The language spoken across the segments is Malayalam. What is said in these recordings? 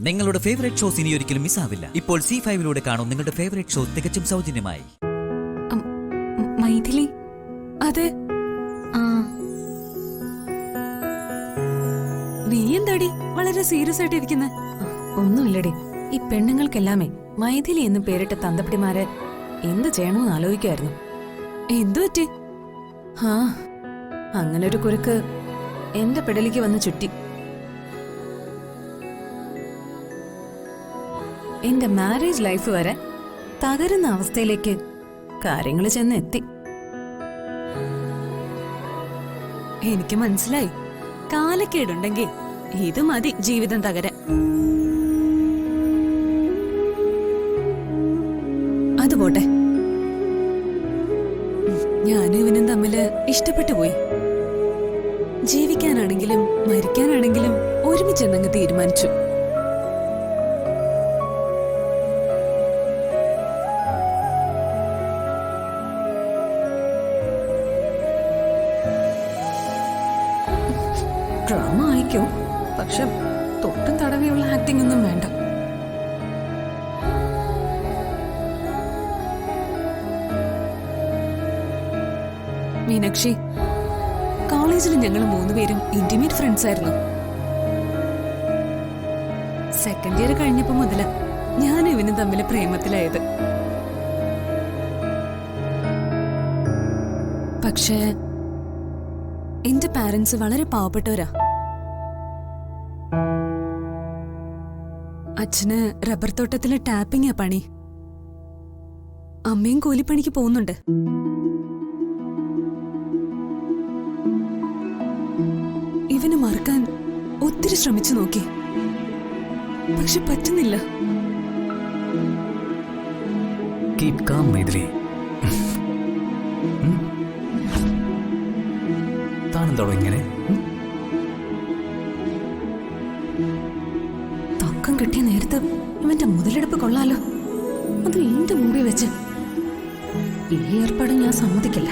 നിങ്ങളുടെ ഫേവറേറ്റ് ഷോസ് ഇനി ഒരിക്കലും മിസ്സാവില്ല. ഇപ്പോൾ C5 കാണും നിങ്ങളുടെ ഫേവറേറ്റ് ഷോ തികച്ചും സൗജന്യമായി. മൈഥിലി, അതെ. നീ എന്താടി വളരെ സീരിയസ് ആയിട്ട് ഇരിക്കുന്നെ? ഒന്നുമില്ലടി, ഈ പെണ്ണുങ്ങൾക്കെല്ലാമേ മൈഥിലി എന്ന് പേരിട്ട തന്തപ്പിടിമാരെ എന്ത് ചെയ്യണമെന്ന് ആലോചിക്കായിരുന്നു. എന്തു പറ്റി? അങ്ങനൊരു കുരുക്ക് എന്റെ പെടലിക്ക് വന്ന് ചുറ്റി. എന്റെ മാരേജ് ലൈഫ് വരെ തകരുന്ന അവസ്ഥയിലേക്ക് കാര്യങ്ങൾ ചെന്നെത്തി. എനിക്ക് മനസ്സിലായി. കാലക്കേടുണ്ടെങ്കിൽ ഇത് മതി ജീവിതം തകരാൻ. അതുപോട്ടെ, ഞാനും ഇവനും തമ്മില് ഇഷ്ടപ്പെട്ടു പോയി. ജീവിക്കാനാണെങ്കിലും മരിക്കാനാണെങ്കിലും ഒരുമിച്ചെന്നങ്ങ് തീരുമാനിച്ചു. ഡ്രാമ ആയിക്കോ, പക്ഷെ തൊട്ടും തടവിയുള്ള ആക്ടിംഗ് ഒന്നും വേണ്ട. മീനാക്ഷി, കോളേജിൽ ഞങ്ങൾ 3 പേരും ഇന്റിമേറ്റ് ഫ്രണ്ട്സ് ആയിരുന്നു. സെക്കൻഡ് ഇയർ കഴിഞ്ഞപ്പോ മുതല ഞാനും ഇവനും തമ്മിൽ പ്രേമത്തിലായത്. പക്ഷേ എന്റെ പാരന്റ്സ് വളരെ പാവപ്പെട്ടവരാ. അച്ഛന് റബ്ബർ തോട്ടത്തില് ടാപ്പിംഗാ പണി. അമ്മയും കൂലിപ്പണിക്ക് പോകുന്നുണ്ട്. ഇവന് മറക്കാൻ ഒത്തിരി ശ്രമിച്ചു നോക്കി, പക്ഷെ പറ്റുന്നില്ല. Keep calm, Maithili. താനെന്താണോ ഇങ്ങനെ? തക്കം കിട്ടിയ നേരത്ത് ഇവന്റെ മുതലെടുപ്പ് കൊള്ളാലോ. അത് എന്റെ മുമ്പിൽ വെച്ച് ഈ ഏർപ്പാട് ഞാൻ സമ്മതിക്കില്ല.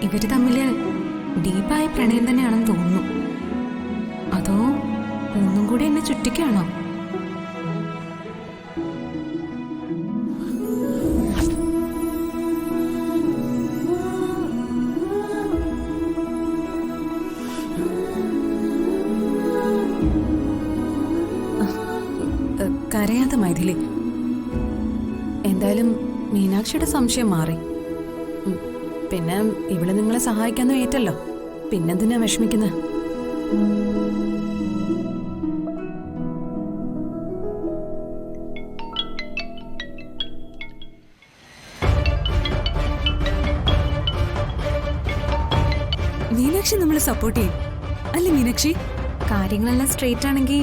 ഇവര് തമ്മില് ഡീപ്പായ പ്രണയം തന്നെയാണെന്ന് തോന്നുന്നു. അതോ ഒന്നും കൂടി എന്നെ ചുറ്റിക്കാണോ? കരയാതെ മൈഥിലി. എന്തായാലും മീനാക്ഷിയുടെ സംശയം മാറി. പിന്നെ ഇവിടെ നിങ്ങളെ സഹായിക്കാന്ന് ഏറ്റല്ലോ, പിന്നെന്തിനാ വിഷമിക്കുന്നത്? മീനാക്ഷി നമ്മളെ സപ്പോർട്ട് ചെയ്യും അല്ലേ മീനാക്ഷി? കാര്യങ്ങളെല്ലാം സ്ട്രെയിറ്റ് ആണെങ്കിൽ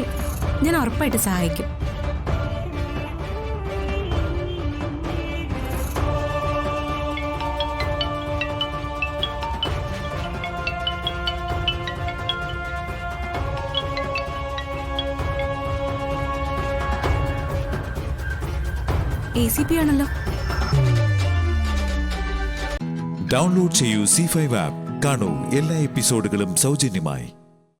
ഞാൻ ഉറപ്പായിട്ട് സഹായിക്കും. ACP ആണല്ലോ. ഡൗൺലോഡ് ചെയ്യൂ C5 ആപ്പ്. കാണൂ എല്ലാ എപ്പിസോഡുകളും സൗജന്യമായി.